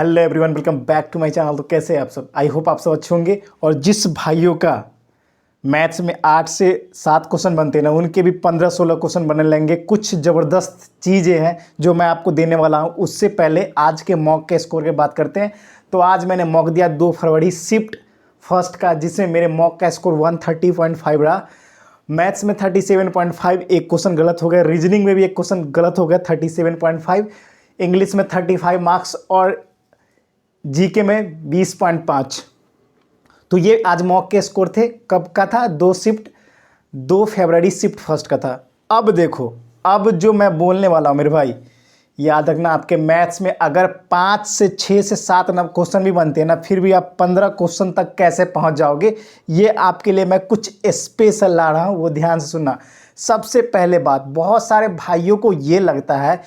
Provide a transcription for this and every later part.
Hello everyone, welcome back to my channel. तो कैसे हैं आप सब? आई होप आप सब अच्छे होंगे। और जिस भाइयों का मैथ्स में 8 से 7 क्वेश्चन बनते हैं ना, उनके भी 15-16 क्वेश्चन बनने लेंगे। कुछ ज़बरदस्त चीज़ें हैं जो मैं आपको देने वाला हूं। उससे पहले आज के मॉक के स्कोर की बात करते हैं। तो आज मैंने मॉक दिया 2 फरवरी शिफ्ट फर्स्ट का, जिसमें मेरे मॉक का स्कोर 130.5 रहा। मैथ्स में 37.5, एक क्वेश्चन गलत हो गया। रीजनिंग में भी एक क्वेश्चन गलत हो गया, 37.5। इंग्लिश में 35 मार्क्स और जीके में 20.5। तो ये आज मॉक के स्कोर थे। कब का था? 2 फरवरी शिफ्ट फर्स्ट का था। अब देखो, अब जो मैं बोलने वाला हूँ मेरे भाई, याद रखना। आपके मैथ्स में अगर 5 से 6 से 7 क्वेश्चन भी बनते हैं ना, फिर भी आप 15 क्वेश्चन तक कैसे पहुंच जाओगे, ये आपके लिए मैं कुछ स्पेशल ला रहा हूँ, वो ध्यान से सुनना। सबसे पहले बात, बहुत सारे भाइयों को ये लगता है,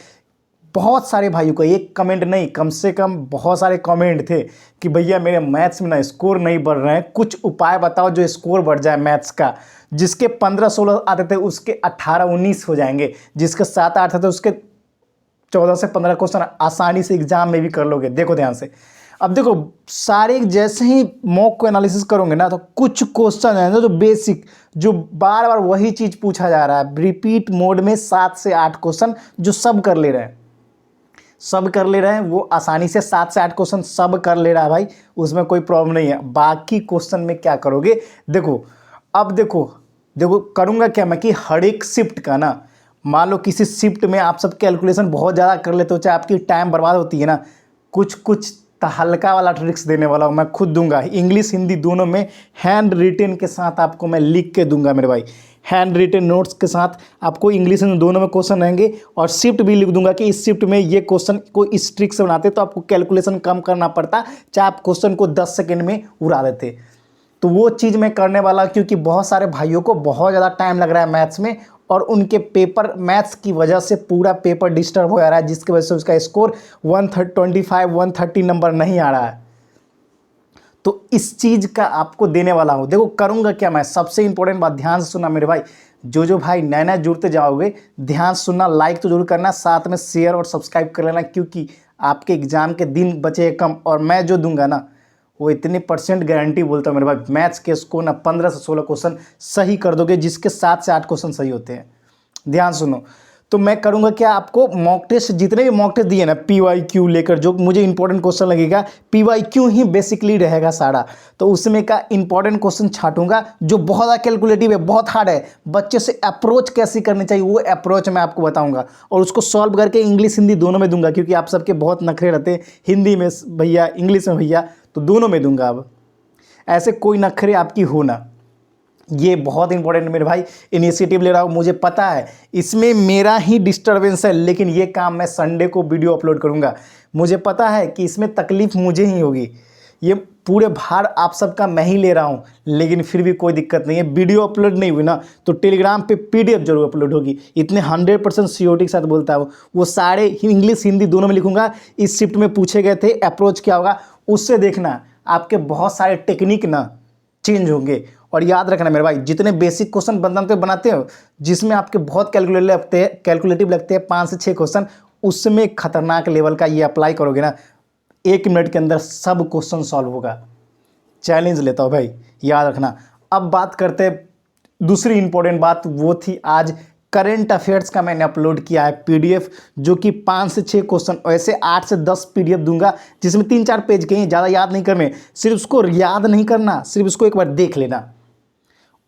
बहुत सारे भाइयों को, एक कमेंट नहीं, कम से कम बहुत सारे कमेंट थे कि भैया मेरे मैथ्स में ना स्कोर नहीं बढ़ रहे हैं, कुछ उपाय बताओ जो स्कोर बढ़ जाए मैथ्स का। जिसके 15-16 आते थे उसके 18-19 हो जाएंगे, जिसके 7-8 आते थे उसके 14 से 15 क्वेश्चन आसानी से एग्जाम में भी कर लोगे। देखो ध्यान से। अब देखो, सारे जैसे ही मॉक को एनालिसिस करोगे ना, तो कुछ क्वेश्चन है ना जो बेसिक, जो बार बार वही चीज़ पूछा जा रहा है रिपीट मोड में, 7 से 8 क्वेश्चन जो सब कर ले रहे हैं, सब कर ले रहे हैं। वो आसानी से 7 से 8 क्वेश्चन सब कर ले रहा है भाई, उसमें कोई प्रॉब्लम नहीं है। बाकी क्वेश्चन में क्या करोगे? देखो, अब देखो करूँगा क्या मैं कि हर एक शिफ्ट का ना, मान लो किसी शिफ्ट में आप सब कैलकुलेशन बहुत ज़्यादा कर लेते हो, चाहे आपकी टाइम बर्बाद होती है ना, कुछ हल्का वाला ट्रिक्स देने वाला हूँ मैं, खुद दूंगा। इंग्लिश हिंदी दोनों में हैंड रिटन के साथ आपको मैं लिख के दूंगा मेरे भाई। हैंड रिटन नोट्स के साथ आपको इंग्लिश हिंदी दोनों में क्वेश्चन रहेंगे, और शिफ्ट भी लिख दूंगा कि इस शिफ्ट में ये क्वेश्चन को इस ट्रिक से बनाते तो आपको कैलकुलेशन कम करना पड़ता, चाहे आप क्वेश्चन को 10 सेकेंड में उड़ा देते। तो वो चीज़ मैं करने वाला, क्योंकि बहुत सारे भाइयों को बहुत ज़्यादा टाइम लग रहा है मैथ्स में, और उनके पेपर मैथ्स की वजह से पूरा पेपर डिस्टर्ब हो जा रहा है, जिसकी वजह से उसका स्कोर 125-130 नंबर नहीं आ रहा है। तो इस चीज़ का आपको देने वाला हूँ। देखो करूँगा क्या मैं, सबसे इंपॉर्टेंट बात ध्यान से सुनना मेरे भाई। जो भाई नए नए जुड़ते जाओगे, ध्यान से सुनना, लाइक तो जरूर करना, साथ में शेयर और सब्सक्राइब कर लेना, क्योंकि आपके एग्जाम के दिन बचे कम, और मैं जो दूंगा ना वो इतनी परसेंट गारंटी बोलता हूँ मेरे भाई, मैथ्स के स्कोर ना 15 से 16 क्वेश्चन सही कर दोगे, जिसके 7 से 8 क्वेश्चन सही होते हैं। ध्यान सुनो। तो मैं करूँगा क्या, आपको मॉक टेस्ट, जितने भी मॉक टेस्ट दिए ना PYQ लेकर, जो मुझे इंपॉर्टेंट क्वेश्चन लगेगा, PYQ ही बेसिकली रहेगा सारा। तो उसमें का इंपॉर्टेंट क्वेश्चन छांटूंगा जो बहुत ज़्यादा कैलकुलेटिव है, बहुत हार्ड है, बच्चे से अप्रोच कैसी करनी चाहिए वो अप्रोच मैं आपको बताऊंगा, और उसको सॉल्व करके इंग्लिश हिंदी दोनों में दूंगा, क्योंकि आप सबके बहुत नखरे रहते हैं, हिंदी में भैया, इंग्लिश में भैया, तो दोनों में दूंगा। अब ऐसे कोई नखरे आपकी हो ना, ये बहुत इंपॉर्टेंट मेरे भाई इनिशिएटिव ले रहा हूँ। मुझे पता है इसमें मेरा ही डिस्टर्बेंस है, लेकिन ये काम मैं संडे को वीडियो अपलोड करूँगा। मुझे पता है कि इसमें तकलीफ़ मुझे ही होगी, ये पूरे भार आप सबका मैं ही ले रहा हूँ, लेकिन फिर भी कोई दिक्कत नहीं है। वीडियो अपलोड नहीं हुई ना, तो टेलीग्राम पे PDF जरूर अपलोड होगी, इतने 100% सियोरिटी के साथ बोलता हूँ। वो सारे इंग्लिश हिंदी दोनों में लिखूंगा। इस शिफ्ट में पूछे गए थे अप्रोच क्या होगा, उससे देखना आपके बहुत सारे टेक्निक ना चेंज होंगे। और याद रखना मेरे भाई, जितने बेसिक क्वेश्चन बनाते हो, जिसमें आपके बहुत कैलकुलेटिव लगते हैं 5 से 6 क्वेश्चन, उसमें खतरनाक लेवल का ये अप्लाई करोगे ना, 1 मिनट के अंदर सब क्वेश्चन सॉल्व होगा। चैलेंज लेता हूँ भाई, याद रखना। अब बात करते हैं दूसरी इंपॉर्टेंट बात, वो थी आज करंट अफेयर्स का मैंने अपलोड किया है PDF, जो कि 5 से 6 क्वेश्चन, वैसे 8 से 10 PDF दूंगा, जिसमें 3-4 पेज के हैं, ज़्यादा याद नहीं करने, सिर्फ उसको याद नहीं करना, सिर्फ उसको एक बार देख लेना।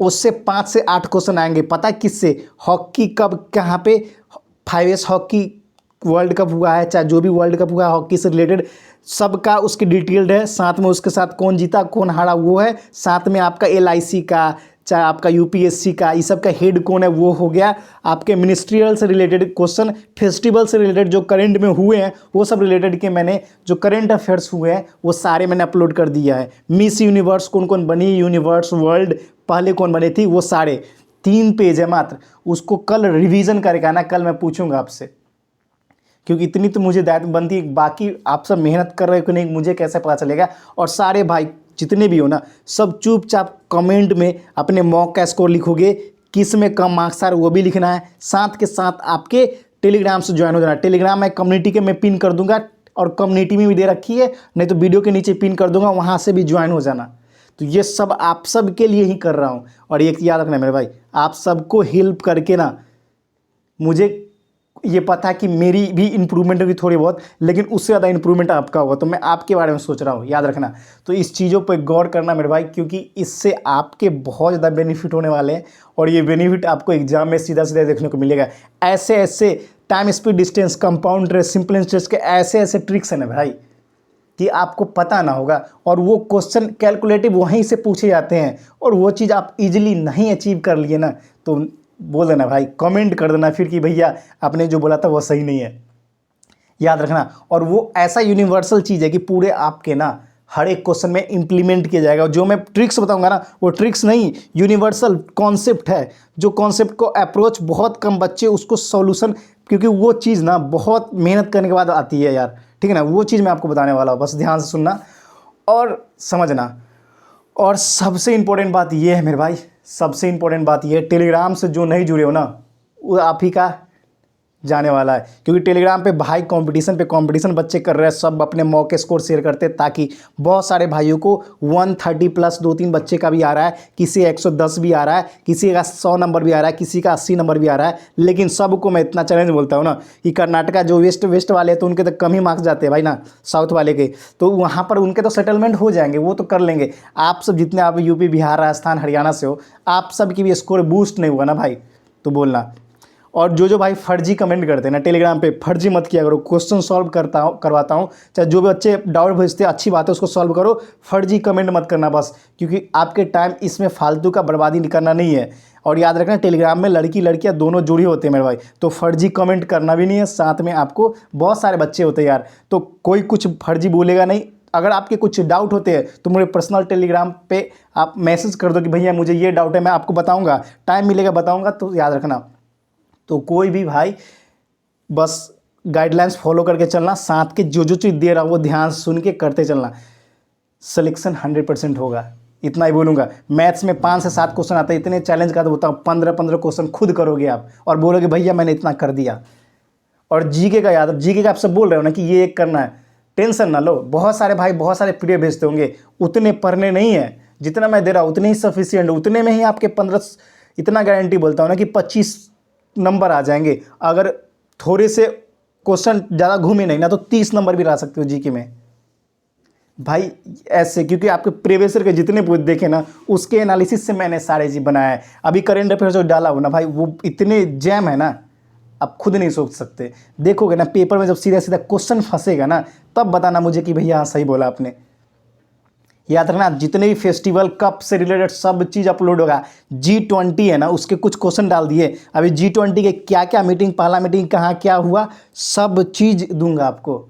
उससे 5 से 8 क्वेश्चन आएंगे, पता किससे? हॉकी कब कहाँ पे 5S हॉकी वर्ल्ड कप हुआ है, चाहे जो भी वर्ल्ड कप हुआ है हॉकी से रिलेटेड, सबका उसकी डिटेल्ड है, साथ में उसके साथ कौन जीता कौन हारा वो है, साथ में आपका LIC का, चाहे आपका UPSC का, ये सब का हेड कौन है वो हो गया, आपके मिनिस्ट्रियल से रिलेटेड क्वेश्चन, फेस्टिवल से रिलेटेड जो करंट में हुए हैं वो सब रिलेटेड के मैंने, जो करंट अफेयर्स हुए हैं वो सारे मैंने अपलोड कर दिया है। मिस यूनिवर्स कौन कौन बनी, यूनिवर्स वर्ल्ड पहले कौन बनी थी, वो सारे 3 पेज है मात्र, उसको कल रिवीजन करके आना, कल मैं पूछूंगा आपसे, क्योंकि इतनी तो मुझे दायित्व बनती है। बाकी आप सब मेहनत कर रहे हो कि नहीं मुझे कैसे पता चलेगा। और सारे भाई जितने भी हो ना, सब चुपचाप कमेंट में अपने मॉक का स्कोर लिखोगे, किस में कम मार्क्स आ रहे वो भी लिखना है, साथ के साथ आपके टेलीग्राम से ज्वाइन हो जाना। टेलीग्राम में कम्युनिटी के मैं पिन कर दूंगा, और कम्युनिटी में भी दे रखी है, नहीं तो वीडियो के नीचे पिन कर दूंगा, वहाँ से भी ज्वाइन हो जाना। तो ये सब आप सब के लिए ही कर रहा हूँ। और एक याद रखना मेरे भाई, आप सबको हेल्प करके ना मुझे ये पता है कि मेरी भी इम्प्रूवमेंट होगी थोड़ी बहुत, लेकिन उससे ज़्यादा इम्प्रूवमेंट आपका होगा। तो मैं आपके बारे में सोच रहा हूँ, याद रखना। तो इस चीज़ों पर गौर करना मेरे भाई, क्योंकि इससे आपके बहुत ज़्यादा बेनिफिट होने वाले हैं और ये बेनिफिट आपको एग्जाम में सीधा सीधा देखने को मिलेगा। ऐसे ऐसे time speed distance, compound interest, simple interest के ऐसे ऐसे ट्रिक्स हैं ना भाई कि आपको पता ना होगा, और वो क्वेश्चन कैलकुलेटिव वहीं से पूछे जाते हैं, और वो चीज़ आप इजीली नहीं अचीव कर लिए ना, तो बोल देना भाई, कमेंट कर देना फिर कि भैया आपने जो बोला था वो सही नहीं है। याद रखना, और वो ऐसा यूनिवर्सल चीज़ है कि पूरे आपके ना हर एक क्वेश्चन में इंप्लीमेंट किया जाएगा। जो मैं ट्रिक्स बताऊंगा ना, वो ट्रिक्स नहीं, यूनिवर्सल कॉन्सेप्ट है, जो कॉन्सेप्ट को अप्रोच बहुत कम बच्चे उसको सॉल्यूशन, क्योंकि वो चीज़ ना बहुत मेहनत करने के बाद आती है यार, ठीक है ना। वो चीज़ मैं आपको बताने वाला हूँ, बस ध्यान से सुनना और समझना। और सबसे इम्पोर्टेंट बात ये है मेरे भाई, सबसे इम्पोर्टेंट बात ये है, टेलीग्राम से जो नहीं जुड़े हो ना, वो आप ही का जाने वाला है। क्योंकि टेलीग्राम पे भाई कंपटीशन पे कंपटीशन बच्चे कर रहे हैं, सब अपने मॉक स्कोर शेयर करते हैं, ताकि बहुत सारे भाइयों को 130 प्लस 2-3 बच्चे का भी आ रहा है, किसी 110 भी आ रहा है, किसी का 100 नंबर भी आ रहा है, किसी का 80 नंबर भी आ रहा है। लेकिन सबको मैं इतना चैलेंज बोलता हूँ ना कि कर्नाटका जो वेस्ट वाले हैं तो उनके तो कम ही मार्क्स जाते हैं भाई ना, साउथ वाले के, तो वहाँ पर उनके तो सेटलमेंट हो जाएंगे, वो तो कर लेंगे। आप सब जितने आप यूपी, बिहार, राजस्थान, हरियाणा से हो, आप सब की भी स्कोर बूस्ट नहीं हुआ ना भाई, तो बोलना। और जो भाई फर्जी कमेंट करते हैं ना टेलीग्राम पे, फर्जी मत किया करो, क्वेश्चन सॉल्व करवाता हूँ, चाहे जो भी बच्चे डाउट भेजते हैं अच्छी बात है उसको सॉल्व करो, फर्जी कमेंट मत करना बस, क्योंकि आपके टाइम इसमें फालतू का बर्बादी करना नहीं है। और याद रखना, टेलीग्राम में लड़की लड़कियाँ दोनों जुड़ी होते हैं मेरे भाई, तो फर्जी कमेंट करना भी नहीं है। साथ में आपको बहुत सारे बच्चे होते हैं यार, तो कोई कुछ फर्जी बोलेगा नहीं। अगर आपके कुछ डाउट होते हैं तो मुझे पर्सनल टेलीग्राम पे आप मैसेज कर दो कि भैया मुझे ये डाउट है, मैं आपको बताऊँगा, टाइम मिलेगा बताऊँगा। तो याद रखना, तो कोई भी भाई बस गाइडलाइंस फॉलो करके चलना, साथ के जो चीज़ दे रहा हूँ वो ध्यान सुन के करते चलना, सिलेक्शन 100% होगा, इतना ही बोलूँगा। मैथ्स में 5 से 7 क्वेश्चन आते हैं, इतने चैलेंज का तो बताऊँ 15-15 क्वेश्चन खुद करोगे आप और बोलोगे भैया मैंने इतना कर दिया। और जीके का याद, जीके का आप सब बोल रहे हो ना कि ये एक करना है, टेंशन ना लो। बहुत सारे भाई बहुत सारे पीडीएफ भेजते होंगे, उतने पढ़ने नहीं है, जितना मैं दे रहा हूँ उतने ही सफिशियंट, उतने में ही आपके 15, इतना गारंटी बोलता हूँ ना कि 25 नंबर आ जाएंगे। अगर थोड़े से क्वेश्चन ज़्यादा घूमे नहीं ना तो 30 नंबर भी ला सकते हो जीके में भाई, ऐसे। क्योंकि आपके प्रीवियस ईयर के जितने बुक देखे ना, उसके एनालिसिस से मैंने सारे चीज़ बनाया है। अभी करेंट अफेयर जो डाला हो ना भाई, वो इतने जैम है ना, आप खुद नहीं सोच सकते। देखोगे ना पेपर में जब सीधा सीधा क्वेश्चन फंसेगा ना, तब बताना मुझे कि भैया हाँ सही बोला आपने। याद रखना, जितने भी फेस्टिवल कप से रिलेटेड सब चीज़ अपलोड होगा। G20 है ना, उसके कुछ क्वेश्चन डाल दिए, अभी G20 के क्या क्या मीटिंग, पहला मीटिंग कहाँ क्या हुआ, सब चीज़ दूंगा आपको।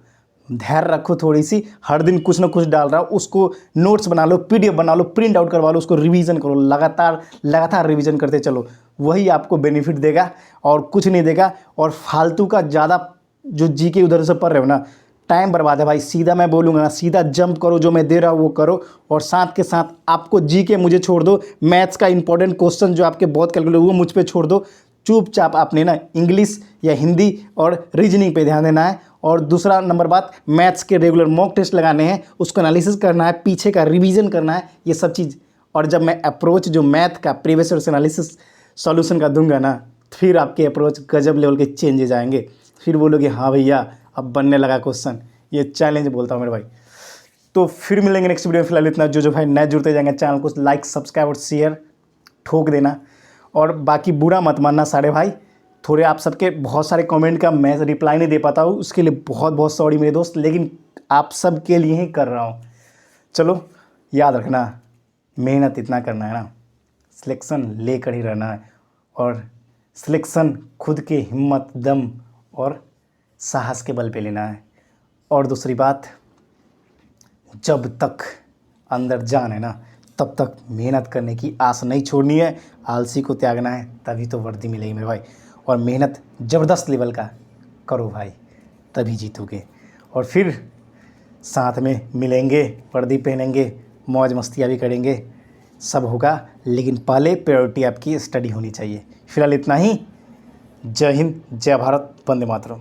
धैर्य रखो थोड़ी सी, हर दिन कुछ ना कुछ डाल रहा हूँ, उसको नोट्स बना लो, पीडीएफ बना लो, प्रिंट आउट करवा लो, उसको रिवीजन करो, लगातार रिवीजन करते चलो, वही आपको बेनिफिट देगा और कुछ नहीं देगा। और फालतू का ज़्यादा जो जीके उधर से पढ़ रहे हो ना, टाइम बर्बाद है भाई। सीधा मैं बोलूँगा ना, सीधा जंप करो, जो मैं दे रहा हूँ वो करो, और साथ के साथ आपको जीके मुझे छोड़ दो, मैथ्स का इंपॉर्टेंट क्वेश्चन जो आपके बहुत कैलकुलेट वो मुझ पर छोड़ दो। चुपचाप आपने ना इंग्लिश या हिंदी और रीजनिंग पे ध्यान देना है। और दूसरा नंबर बात, मैथ्स के रेगुलर मॉक टेस्ट लगाने हैं, उसको एनालिसिस करना है, पीछे का रिवीजन करना है, ये सब चीज़। और जब मैं अप्रोच जो मैथ का प्रीवियस ईयर एनालिसिस सॉल्यूशन का दूंगा ना, फिर आपके अप्रोच गजब लेवल के चेंजेस आएंगे, फिर बोलोगे हाँ भैया अब बनने लगा क्वेश्चन। ये चैलेंज बोलता हूँ मेरे भाई। तो फिर मिलेंगे नेक्स्ट वीडियो में। फिलहाल इतना, जो भाई नए जुड़ते जाएंगे चैनल को लाइक सब्सक्राइब और शेयर ठोक देना। और बाकी बुरा मत मानना सारे भाई, थोड़े आप सबके बहुत सारे कमेंट का मैं रिप्लाई नहीं दे पाता हूँ, उसके लिए बहुत बहुत सॉरी मेरे दोस्त, लेकिन आप सब के लिए ही कर रहा हूँ। चलो याद रखना, मेहनत इतना करना है ना, सिलेक्शन लेकर ही रहना है, और सिलेक्शन खुद के हिम्मत, दम और साहस के बल पे लेना है। और दूसरी बात, जब तक अंदर जान है ना, तब तक मेहनत करने की आस नहीं छोड़नी है, आलसी को त्यागना है, तभी तो वर्दी मिलेगी मेरे भाई। और मेहनत ज़बरदस्त लेवल का करो भाई, तभी जीतोगे। और फिर साथ में मिलेंगे, वर्दी पहनेंगे, मौज मस्तियाँ भी करेंगे, सब होगा। लेकिन पहले प्रायोरिटी आपकी स्टडी होनी चाहिए। फिलहाल इतना ही। जय हिंद, जय भारत, वंदे मातरम।